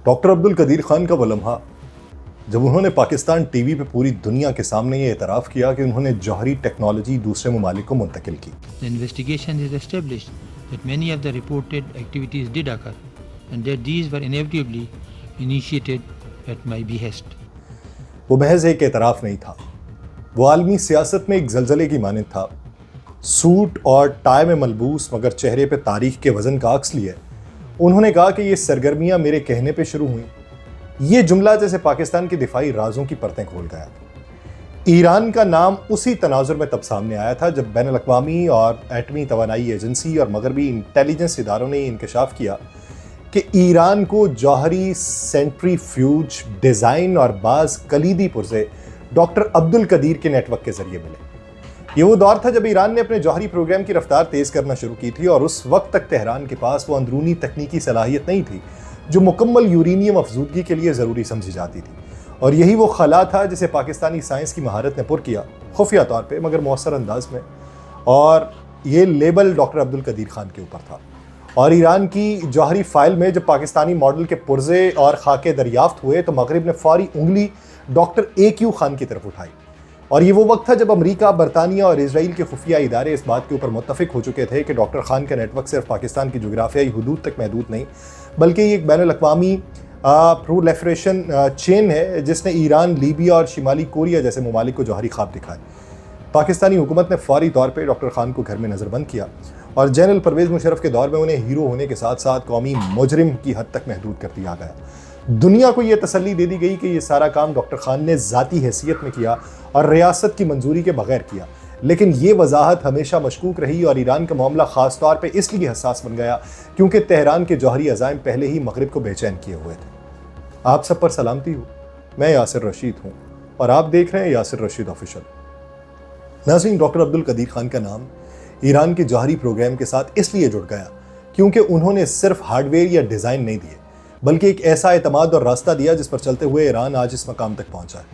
Doctor عبد القدیر خان کا وہ لمحہ جب انہوں نے پاکستان ٹی وی پہ پوری دنیا کے سامنے یہ اعتراف کیا کہ انہوں نے جوہری ٹیکنالوجی دوسرے ممالک کو منتقل کی. The investigation has established that many of the reported activities did occur and that these were inevitably initiated at my behest. وہ محض ایک اعتراف نہیں تھا، وہ عالمی سیاست میں ایک زلزلے کی مانند تھا. سوٹ اور ٹائی میں ملبوس مگر چہرے پہ تاریخ کے وزن کا عکس لیے انہوں نے کہا کہ یہ سرگرمیاں میرے کہنے پہ شروع ہوئیں. یہ جملہ جیسے پاکستان کے دفاعی رازوں کی پرتیں کھول گیا. ایران کا نام اسی تناظر میں تب سامنے آیا تھا جب بین الاقوامی اور ایٹمی توانائی ایجنسی اور مغربی انٹیلیجنس اداروں نے یہ انکشاف کیا کہ ایران کو جوہری سینٹری فیوج ڈیزائن اور بعض کلیدی پرزے ڈاکٹر عبد القدیر کے نیٹ ورک کے ذریعے ملے. یہ وہ دور تھا جب ایران نے اپنے جوہری پروگرام کی رفتار تیز کرنا شروع کی تھی اور اس وقت تک تہران کے پاس وہ اندرونی تکنیکی صلاحیت نہیں تھی جو مکمل یورینیم افزودگی کے لیے ضروری سمجھی جاتی تھی. اور یہی وہ خلا تھا جسے پاکستانی سائنس کی مہارت نے پر کیا، خفیہ طور پہ مگر مؤثر انداز میں، اور یہ لیبل ڈاکٹر عبد القدیر خان کے اوپر تھا. اور ایران کی جوہری فائل میں جب پاکستانی ماڈل کے پرزے اور خاکے دریافت ہوئے تو مغرب نے فوری انگلی ڈاکٹر AQ خان کی طرف اٹھائی. اور یہ وہ وقت تھا جب امریکہ، برطانیہ اور اسرائیل کے خفیہ ادارے اس بات کے اوپر متفق ہو چکے تھے کہ ڈاکٹر خان کا نیٹ ورک صرف پاکستان کی جغرافیائی حدود تک محدود نہیں بلکہ یہ ایک بین الاقوامی پرولیفریشن چین ہے جس نے ایران، لیبیا اور شمالی کوریا جیسے ممالک کو جوہری خواب دکھائے. پاکستانی حکومت نے فوری طور پہ ڈاکٹر خان کو گھر میں نظر بند کیا اور جنرل پرویز مشرف کے دور میں انہیں ہیرو ہونے کے ساتھ ساتھ قومی مجرم کی حد تک محدود کر دیا گیا. دنیا کو یہ تسلی دے دی گئی کہ یہ سارا کام ڈاکٹر خان نے ذاتی حیثیت میں کیا اور ریاست کی منظوری کے بغیر کیا. لیکن یہ وضاحت ہمیشہ مشکوک رہی اور ایران کا معاملہ خاص طور پہ اس لیے حساس بن گیا کیونکہ تہران کے جوہری عزائم پہلے ہی مغرب کو بے چین کیے ہوئے تھے. آپ سب پر سلامتی ہو، میں یاسر رشید ہوں اور آپ دیکھ رہے ہیں یاسر رشید آفیشل. ناظرین، ڈاکٹر عبد القدیر خان کا نام ایران کے جوہری پروگرام کے ساتھ اس لیے جڑ گیا کیونکہ انہوں نے صرف ہارڈ ویئر یا ڈیزائن نہیں دیے بلکہ ایک ایسا اعتماد اور راستہ دیا جس پر چلتے ہوئے ایران آج اس مقام تک پہنچا ہے.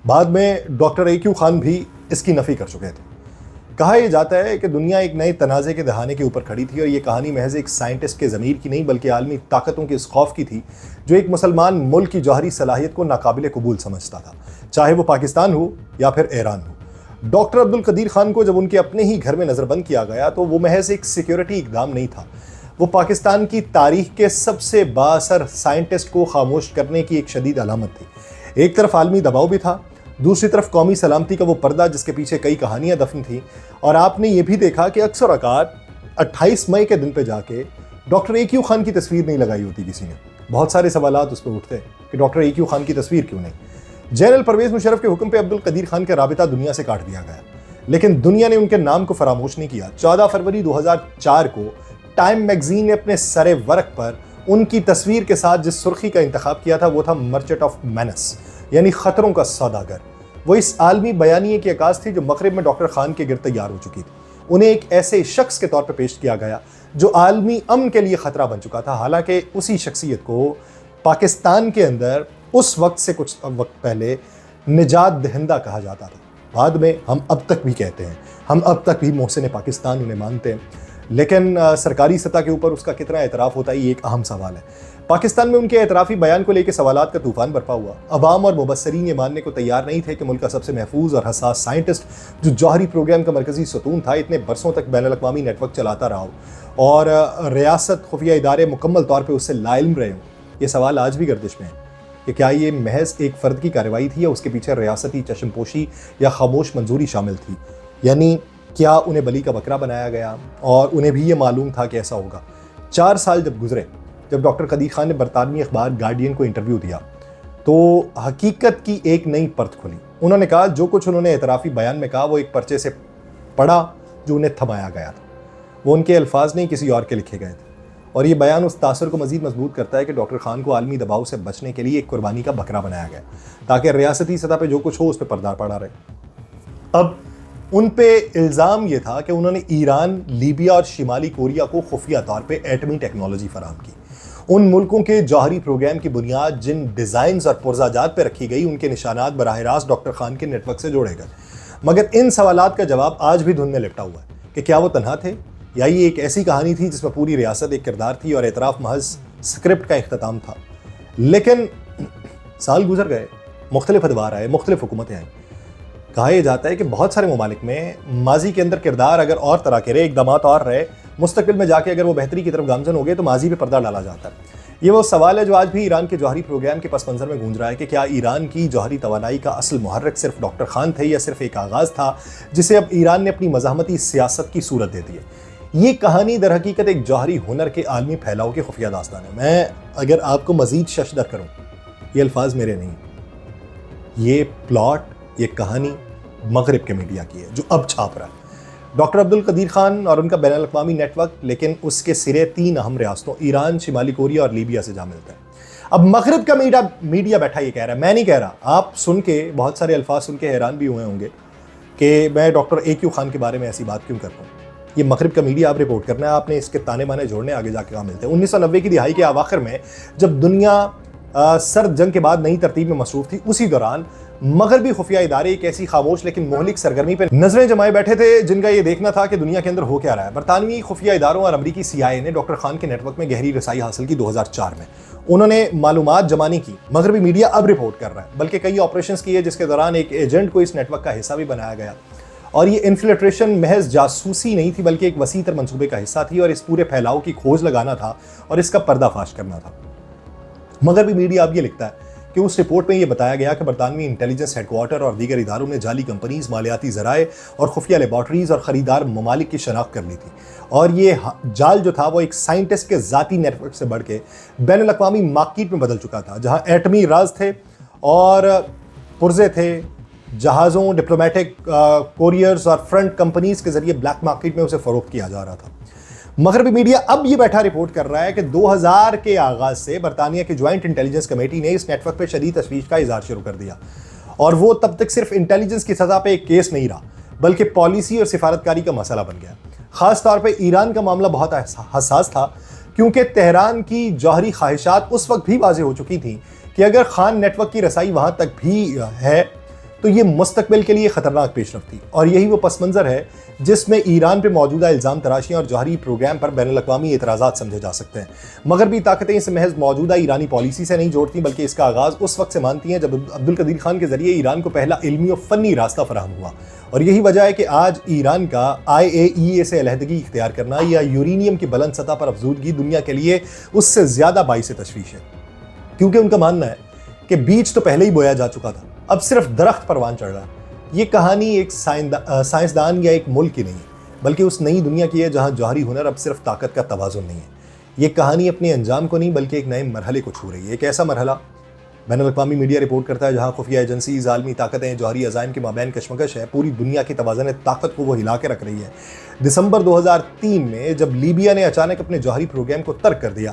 بعد میں ڈاکٹر AQ خان بھی اس کی نفی کر چکے تھے. کہا یہ جاتا ہے کہ دنیا ایک نئے تنازع کے دہانے کے اوپر کھڑی تھی اور یہ کہانی محض ایک سائنٹسٹ کے ضمیر کی نہیں بلکہ عالمی طاقتوں کے اس خوف کی تھی جو ایک مسلمان ملک کی جوہری صلاحیت کو ناقابل قبول سمجھتا تھا، چاہے وہ پاکستان ہو یا پھر ایران ہو. ڈاکٹر عبد القدیر خان کو جب ان کے اپنے ہی گھر میں نظر بند کیا گیا تو وہ محض ایک سیکیورٹی اقدام نہیں تھا، وہ پاکستان کی تاریخ کے سب سے بااثر سائنٹسٹ کو خاموش کرنے کی ایک شدید علامت تھی. ایک طرف عالمی دباؤ بھی تھا، دوسری طرف قومی سلامتی کا وہ پردہ جس کے پیچھے کئی کہانیاں دفن تھیں. اور آپ نے یہ بھی دیکھا کہ اکثر اوقات 28 مئی کے دن پہ جا کے ڈاکٹر AQ خان کی تصویر نہیں لگائی ہوتی کسی نے. بہت سارے سوالات اس پہ اٹھتے کہ ڈاکٹر AQ خان کی تصویر کیوں نہیں. جنرل پرویز مشرف کے حکم پہ عبد القدیر خان کا رابطہ دنیا سے کاٹ دیا گیا لیکن دنیا نے ان کے نام کو فراموش نہیں کیا. 14 فروری 2004 کو ٹائم میگزین نے اپنے سر ورق پر ان کی تصویر کے ساتھ جس سرخی کا انتخاب کیا تھا وہ تھا مرچنٹ آف مینس، یعنی خطروں کا سوداگر. وہ اس عالمی بیانیے کی عکاس تھی جو مغرب میں ڈاکٹر خان کے گرد تیار ہو چکی تھی. انہیں ایک ایسے شخص کے طور پہ پیش کیا گیا جو عالمی امن کے لیے خطرہ بن چکا تھا، حالانکہ اسی شخصیت کو پاکستان کے اندر اس وقت سے کچھ وقت پہلے نجات دہندہ کہا جاتا تھا. بعد میں ہم اب تک بھی کہتے ہیں، ہم اب تک بھی محسن پاکستان انہیں مانتے ہیں، لیکن سرکاری سطح کے اوپر اس کا کتنا اعتراف ہوتا ہے یہ ایک اہم سوال ہے. پاکستان میں ان کے اعترافی بیان کو لے کے سوالات کا طوفان برپا ہوا. عوام اور مبصرین یہ ماننے کو تیار نہیں تھے کہ ملک کا سب سے محفوظ اور حساس سائنٹسٹ جو جوہری پروگرام کا مرکزی ستون تھا اتنے برسوں تک بین الاقوامی نیٹ ورک چلاتا رہا ہو اور ریاست، خفیہ ادارے مکمل طور پہ اس سے لا علم رہے ہوں. یہ سوال آج بھی گردش میں ہے کہ کیا یہ محض ایک فرد کی کارروائی تھی یا اس کے پیچھے ریاستی چشم پوشی یا خاموش منظوری شامل تھی؟ یعنی کیا انہیں بلی کا بکرا بنایا گیا اور انہیں بھی یہ معلوم تھا کہ ایسا ہوگا؟ 4 سال جب گزرے، جب ڈاکٹر قدیر خان نے برطانوی اخبار گارڈین کو انٹرویو دیا تو حقیقت کی ایک نئی پرت کھلی. انہوں نے کہا جو کچھ انہوں نے اعترافی بیان میں کہا وہ ایک پرچے سے پڑھا جو انہیں تھمایا گیا تھا. وہ ان کے الفاظ نہیں کسی اور کے لکھے گئے تھے. اور یہ بیان اس تاثر کو مزید مضبوط کرتا ہے کہ ڈاکٹر خان کو عالمی دباؤ سے بچنے کے لیے ایک قربانی کا بکرا بنایا گیا تاکہ ریاستی سطح پہ جو کچھ ہو اس پہ پردہ پڑا رہے. اب ان پہ الزام یہ تھا کہ انہوں نے ایران، لیبیا اور شمالی کوریا کو خفیہ طور پہ ایٹمی ٹیکنالوجی فراہم کی. ان ملکوں کے جوہری پروگرام کی بنیاد جن ڈیزائنز اور پرزاجات پہ رکھی گئی ان کے نشانات براہ راست ڈاکٹر خان کے نیٹ ورک سے جوڑے گئے. مگر ان سوالات کا جواب آج بھی دھند میں لپٹا ہوا ہے کہ کیا وہ تنہا تھے یا یہ ایک ایسی کہانی تھی جس میں پوری ریاست ایک کردار تھی اور اعتراف محض اسکرپٹ کا اختتام تھا. لیکن سال گزر گئے، مختلف ادوار آئے، مختلف حکومتیں آئیں. کہا یہ جاتا ہے کہ بہت سارے ممالک میں ماضی کے اندر کردار اگر اور طرح کے رہے، اقدامات اور رہے، مستقبل میں جا کے اگر وہ بہتری کی طرف گامزن ہو گئے تو ماضی پہ پردہ ڈالا جاتا ہے. یہ وہ سوال ہے جو آج بھی ایران کے جوہری پروگرام کے پس منظر میں گونج رہا ہے کہ کیا ایران کی جوہری توانائی کا اصل محرک صرف ڈاکٹر خان تھے یا صرف ایک آغاز تھا جسے اب ایران نے اپنی مزاحمتی سیاست کی صورت دے دی ہے. یہ کہانی در حقیقت ایک جوہری ہنر کے عالمی پھیلاؤ کی خفیہ داستان ہے. میں اگر آپ کو مزید ششدر کروں، یہ الفاظ میرے نہیں، یہ پلاٹ، یہ کہانی مغرب کے میڈیا کی ہے جو اب چھاپ رہا ہے. ڈاکٹر عبدالقدیر خان اور ان کا بین الاقوامی نیٹ ورک، لیکن اس کے سرے 3 اہم ریاستوں ایران، شمالی کوریا اور لیبیا سے جا ملتا ہے. اب مغرب کا میڈیا بیٹھا یہ کہہ رہا ہے، میں نہیں کہہ رہا، آپ سن کے بہت سارے الفاظ سن کے حیران بھی ہوئے ہوں گے کہ میں ڈاکٹر AQ خان کے بارے میں ایسی بات کیوں کرتا ہوں. یہ مغرب کا میڈیا آپ رپورٹ کرنا ہے، آپ نے اس کے تانے بانے جوڑنے آگے جا کے کہاں ملتے ہیں. 1990 کی دہائی کے اواخر میں جب دنیا سرد جنگ کے بعد نئی ترتیب میں مصروف تھی، اسی دوران مغربی خفیہ ادارے ایک ایسی خاموش لیکن مہلک سرگرمی پہ نظریں جمائے بیٹھے تھے جن کا یہ دیکھنا تھا کہ دنیا کے اندر ہو کیا رہا ہے. برطانوی خفیہ اداروں اور امریکی CIA نے ڈاکٹر خان کے نیٹ ورک میں گہری رسائی حاصل کی 2004 میں. انہوں نے معلومات جمع نہیں کی. مغربی میڈیا اب رپورٹ کر رہا ہے، بلکہ کئی آپریشنز کیے جس کے دوران ایک ایجنٹ کو اس نیٹ ورک کا حصہ بھی بنایا گیا. اور یہ انفلٹریشن محض جاسوسی نہیں تھی بلکہ ایک وسیع تر منصوبے کا حصہ تھی، اور اس پورے پھیلاؤ کی کھوج لگانا تھا اور اس کا پردہ فاش کرنا تھا. مغربی میڈیا اب یہ لکھتا ہے کہ اس رپورٹ میں یہ بتایا گیا کہ برطانوی انٹیلیجنس ہیڈ کوارٹر اور دیگر اداروں نے جعلی کمپنیز، مالیاتی ذرائع اور خفیہ لیبارٹریز اور خریدار ممالک کی شناخت کر لی تھی. اور یہ جال جو تھا وہ ایک سائنٹسٹ کے ذاتی نیٹ ورک سے بڑھ کے بین الاقوامی مارکیٹ میں بدل چکا تھا، جہاں ایٹمی راز تھے اور پرزے تھے، جہازوں، ڈپلومیٹک کوریئرز اور فرنٹ کمپنیز کے ذریعے بلیک مارکیٹ میں اسے فروخت کیا جا رہا تھا. مغربی میڈیا اب یہ بیٹھا رپورٹ کر رہا ہے کہ 2000 کے آغاز سے برطانیہ کی جوائنٹ انٹیلیجنس کمیٹی نے اس نیٹ ورک پہ شدید تشویش کا اظہار شروع کر دیا. اور وہ تب تک صرف انٹیلیجنس کی سطح پہ ایک کیس نہیں رہا بلکہ پالیسی اور سفارتکاری کا مسئلہ بن گیا. خاص طور پہ ایران کا معاملہ بہت حساس تھا، کیونکہ تہران کی جوہری خواہشات اس وقت بھی واضح ہو چکی تھیں کہ اگر خان نیٹ ورک کی رسائی وہاں تک بھی ہے تو یہ مستقبل کے لیے خطرناک پیش رفت تھی. اور یہی وہ پس منظر ہے جس میں ایران پہ موجودہ الزام تراشیاں اور جوہری پروگرام پر بین الاقوامی اعتراضات سمجھے جا سکتے ہیں. مغربی طاقتیں اسے محض موجودہ ایرانی پالیسی سے نہیں جوڑتی بلکہ اس کا آغاز اس وقت سے مانتی ہیں جب عبدالقدیر خان کے ذریعے ایران کو پہلا علمی و فنی راستہ فراہم ہوا. اور یہی وجہ ہے کہ آج ایران کا IAEA سے علیحدگی اختیار کرنا یا یورینیم کی بلند سطح پر افزودگی دنیا کے لیے اس سے زیادہ باعث تشویش ہے، کیونکہ ان کا ماننا ہے کہ بیج تو پہلے ہی بویا جا چکا تھا، اب صرف درخت پروان چڑھ رہا ہے. یہ کہانی ایک سائنسدان یا ایک ملک کی نہیں ہے بلکہ اس نئی دنیا کی ہے جہاں جوہری ہنر اب صرف طاقت کا توازن نہیں ہے. یہ کہانی اپنے انجام کو نہیں بلکہ ایک نئے مرحلے کو چھو رہی ہے. ایک ایسا مرحلہ بین الاقوامی میڈیا رپورٹ کرتا ہے جہاں خفیہ ایجنسیز، عالمی طاقتیں، جوہری عزائم کے مابین کشمکش ہے، پوری دنیا کی توازن طاقت کو وہ ہلا کے رکھ رہی ہے. دسمبر 2003 میں جب لیبیا نے اچانک اپنے جوہری پروگرام کو ترک کر دیا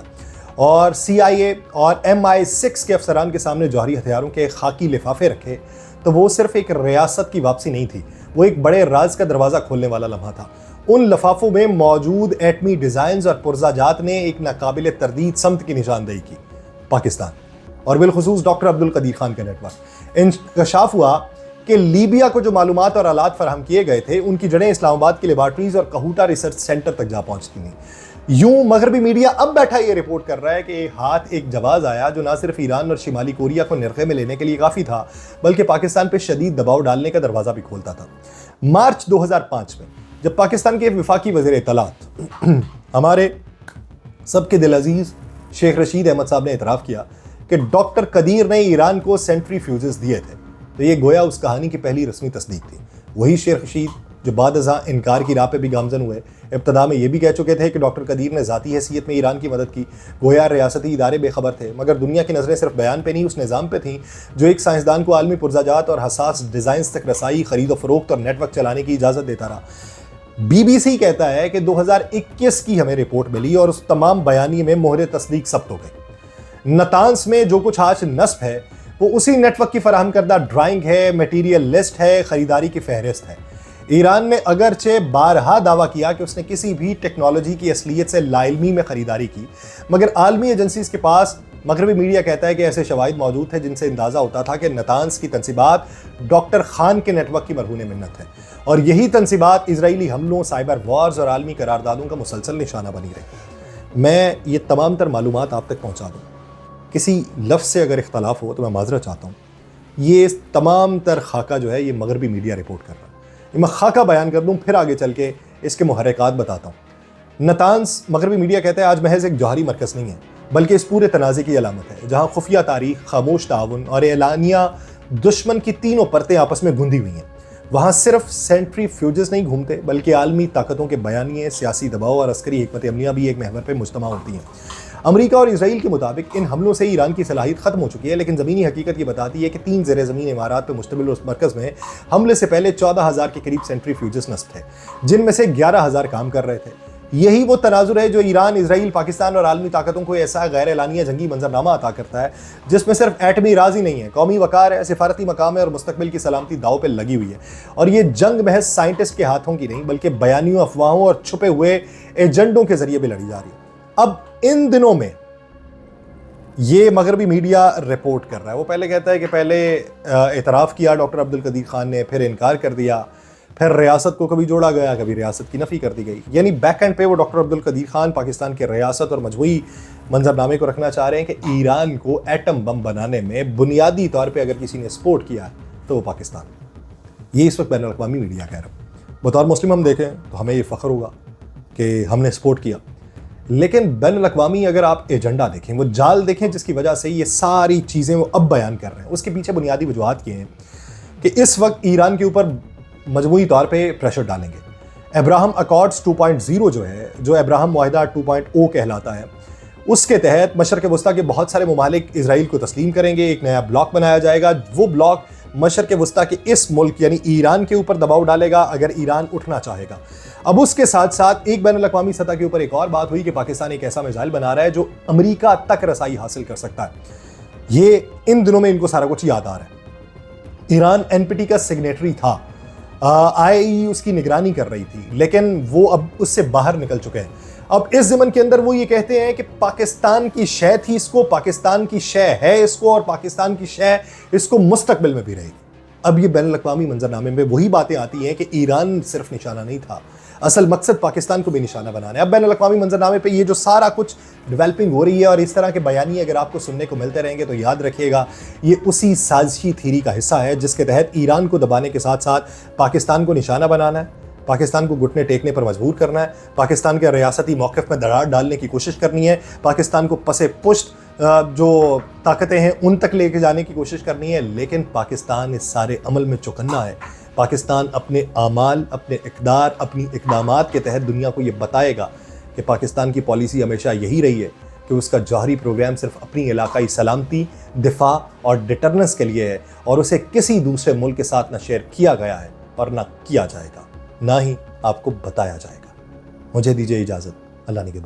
اور CIA اور MI6 کے افسران کے سامنے جوہری ہتھیاروں کے خاکی لفافے رکھے تو وہ صرف ایک ریاست کی واپسی نہیں تھی، وہ ایک بڑے راز کا دروازہ کھولنے والا لمحہ تھا. ان لفافوں میں موجود ایٹمی ڈیزائنز اور پرزہ جات نے ایک ناقابل تردید سمت کی نشاندہی کی: پاکستان اور بالخصوص ڈاکٹر عبدالقدیر خان کا نیٹ ورک. انکشاف ہوا کہ لیبیا کو جو معلومات اور آلات فراہم کیے گئے تھے ان کی جڑیں اسلام آباد کی لیبارٹریز اور کہوٹا ریسرچ سینٹر تک جا پہنچتی تھیں. یوں مغربی میڈیا اب بیٹھا یہ رپورٹ کر رہا ہے کہ ہاتھ ایک جواز آیا جو نہ صرف ایران اور شمالی کوریا کو نرخے میں لینے کے لیے کافی تھا بلکہ پاکستان پہ شدید دباؤ ڈالنے کا دروازہ بھی کھولتا تھا. مارچ 2005 میں جب پاکستان کے وفاقی وزیر اطلاعات ہمارے سب کے دل عزیز شیخ رشید احمد صاحب نے اعتراف کیا کہ ڈاکٹر قدیر نے ایران کو سینٹری فیوزز دیے تھے، تو یہ گویا اس کہانی کی پہلی رسمی تصدیق تھی. وہی شیخ رشید جو بعد ازاں انکار کی راہ پہ بھی گامزن ہوئے، ابتدا میں یہ بھی کہہ چکے تھے کہ ڈاکٹر قدیر نے ذاتی حیثیت میں ایران کی مدد کی. گویا ریاستی ادارے بے خبر تھے، مگر دنیا کی نظریں صرف بیان پہ نہیں اس نظام پہ تھیں جو ایک سائنسدان کو عالمی پرزہ جات اور حساس ڈیزائنز تک رسائی، خرید و فروخت اور نیٹ ورک چلانے کی اجازت دیتا رہا. BBC کہتا ہے کہ 2021 کی ہمیں رپورٹ ملی اور اس تمام بیانیے میں مہر تصدیق ثبت ہو گئی. نتانس میں جو کچھ آج نصب ہے وہ اسی نیٹ ورک کی فراہم کردہ ڈرائنگ ہے، میٹیریل لسٹ ہے، خریداری کی فہرست ہے. ایران نے اگرچہ بارہا دعویٰ کیا کہ اس نے کسی بھی ٹیکنالوجی کی اصلیت سے لا علمی میں خریداری کی، مگر عالمی ایجنسیز کے پاس مغربی میڈیا کہتا ہے کہ ایسے شواہد موجود تھے جن سے اندازہ ہوتا تھا کہ نتانز کی تنصیبات ڈاکٹر خان کے نیٹ ورک کی مرہون منت ہے، اور یہی تنصیبات اسرائیلی حملوں، سائبر وارز اور عالمی قراردادوں کا مسلسل نشانہ بنی رہی. میں یہ تمام تر معلومات آپ تک پہنچا دوں کسی لفظ سے اگر اختلاف ہو تو میں معذرت چاہتا ہوں. یہ تمام تر خاکہ جو ہے یہ مغربی میڈیا رپورٹ کر رہا ہے. میں خاکہ بیان کر دوں پھر آگے چل کے اس کے محرکات بتاتا ہوں. نتانز مغربی میڈیا کہتا ہے آج محض ایک جوہری مرکز نہیں ہے بلکہ اس پورے تنازع کی علامت ہے جہاں خفیہ تاریخ، خاموش تعاون اور اعلانیہ دشمن کی تینوں پرتیں آپس میں گندھی ہوئی ہیں. وہاں صرف سینٹری فیوجز نہیں گھومتے بلکہ عالمی طاقتوں کے بیانیے، سیاسی دباؤ اور عسکری حکمت عملیاں بھی ایک محور پہ مجتمع ہوتی ہیں. امریکہ اور اسرائیل کے مطابق ان حملوں سے ایران کی صلاحیت ختم ہو چکی ہے، لیکن زمینی حقیقت یہ بتاتی ہے کہ 3 زیر زمین عمارات پہ مشتمل اس مرکز میں حملے سے پہلے 14,000 کے قریب سینٹری فیوجز نصب تھے، جن میں سے 11,000 کام کر رہے تھے. یہی وہ تناظر ہے جو ایران، اسرائیل، پاکستان اور عالمی طاقتوں کو ایسا غیر اعلانیہ جنگی منظرنامہ عطا کرتا ہے جس میں صرف ایٹمی راز ہی نہیں ہے، قومی وقار ہے، سفارتی مقام ہے اور مستقبل کی سلامتی داؤ پہ لگی ہوئی ہے. اور یہ جنگ محض سائنٹسٹ کے ہاتھوں کی نہیں بلکہ بیانیوں، افواہوں اور چھپے ہوئے ایجنڈوں کے ذریعے بھی لڑی جا رہی ہے. اب ان دنوں میں یہ مغربی میڈیا رپورٹ کر رہا ہے. وہ پہلے کہتا ہے کہ پہلے اعتراف کیا ڈاکٹر عبدالقدیر خان نے، پھر انکار کر دیا، پھر ریاست کو کبھی جوڑا گیا، کبھی ریاست کی نفی کر دی گئی. یعنی بیک اینڈ پہ وہ ڈاکٹر عبدالقدیر خان پاکستان کے ریاست اور مجموعی منظرنامے کو رکھنا چاہ رہے ہیں کہ ایران کو ایٹم بم بنانے میں بنیادی طور پہ اگر کسی نے سپورٹ کیا ہے تو وہ پاکستان. یہ اس وقت بین الاقوامی میڈیا کہہ رہا ہے. بطور مسلم ہم دیکھیں تو ہمیں یہ فخر ہوگا کہ ہم نے سپورٹ کیا، لیکن بین الاقوامی اگر آپ ایجنڈا دیکھیں، وہ جال دیکھیں جس کی وجہ سے یہ ساری چیزیں وہ اب بیان کر رہے ہیں، اس کے پیچھے بنیادی وجوہات یہ ہیں کہ اس وقت ایران کے اوپر مجموعی طور پہ پریشر ڈالیں گے. ابراہم اکارڈز 2.0 جو ہے، جو ابراہم معاہدہ 2.0 کہلاتا ہے، اس کے تحت مشرق وسطیٰ کے بہت سارے ممالک اسرائیل کو تسلیم کریں گے. ایک نیا بلاک بنایا جائے گا. وہ بلاک مشرق وسطیٰ کے اس ملک یعنی ایران کے اوپر دباؤ ڈالے گا اگر ایران اٹھنا چاہے گا. اب اس کے ساتھ ساتھ ایک بین الاقوامی سطح کے اوپر ایک اور بات ہوئی کہ پاکستان ایک ایسا میزائل بنا رہا ہے جو امریکہ تک رسائی حاصل کر سکتا ہے. یہ ان دنوں میں ان کو سارا کچھ یاد آ رہا ہے. ایران NPT کا سگنیٹری تھا، IAEA اس کی نگرانی کر رہی تھی، لیکن وہ اب اس سے باہر نکل چکے ہیں. اب اس ضمن کے اندر وہ یہ کہتے ہیں کہ پاکستان کی شے تھی اس کو، پاکستان کی شے ہے اس کو، اور پاکستان کی شے اس کو مستقبل میں بھی رہے گی. اب یہ بین الاقوامی منظرنامے میں وہی باتیں آتی ہیں کہ ایران صرف نشانہ نہیں تھا، اصل مقصد پاکستان کو بھی نشانہ بنانا ہے. اب بین الاقوامی منظرنامے پہ یہ جو سارا کچھ ڈیولپنگ ہو رہی ہے اور اس طرح کے بیانیے اگر آپ کو سننے کو ملتے رہیں گے تو یاد رکھیے گا یہ اسی سازشی تھیری کا حصہ ہے جس کے تحت ایران کو دبانے کے ساتھ ساتھ پاکستان کو نشانہ بنانا ہے، پاکستان کو گھٹنے ٹیکنے پر مجبور کرنا ہے، پاکستان کے ریاستی موقف میں دراڑ ڈالنے کی کوشش کرنی ہے، پاکستان کو پس پشت جو طاقتیں ہیں ان تک لے کے جانے کی کوشش کرنی ہے. لیکن پاکستان اس سارے عمل میں چوکنا ہے. پاکستان اپنے اعمال، اپنے اقدار، اپنی اقدامات کے تحت دنیا کو یہ بتائے گا کہ پاکستان کی پالیسی ہمیشہ یہی رہی ہے کہ اس کا جوہری پروگرام صرف اپنی علاقائی سلامتی، دفاع اور ڈٹرنس کے لیے ہے، اور اسے کسی دوسرے ملک کے ساتھ نہ شیئر کیا گیا ہے اور نہ کیا جائے گا، نہ ہی آپ کو بتایا جائے گا. مجھے دیجیے اجازت. اللہ نگہبان.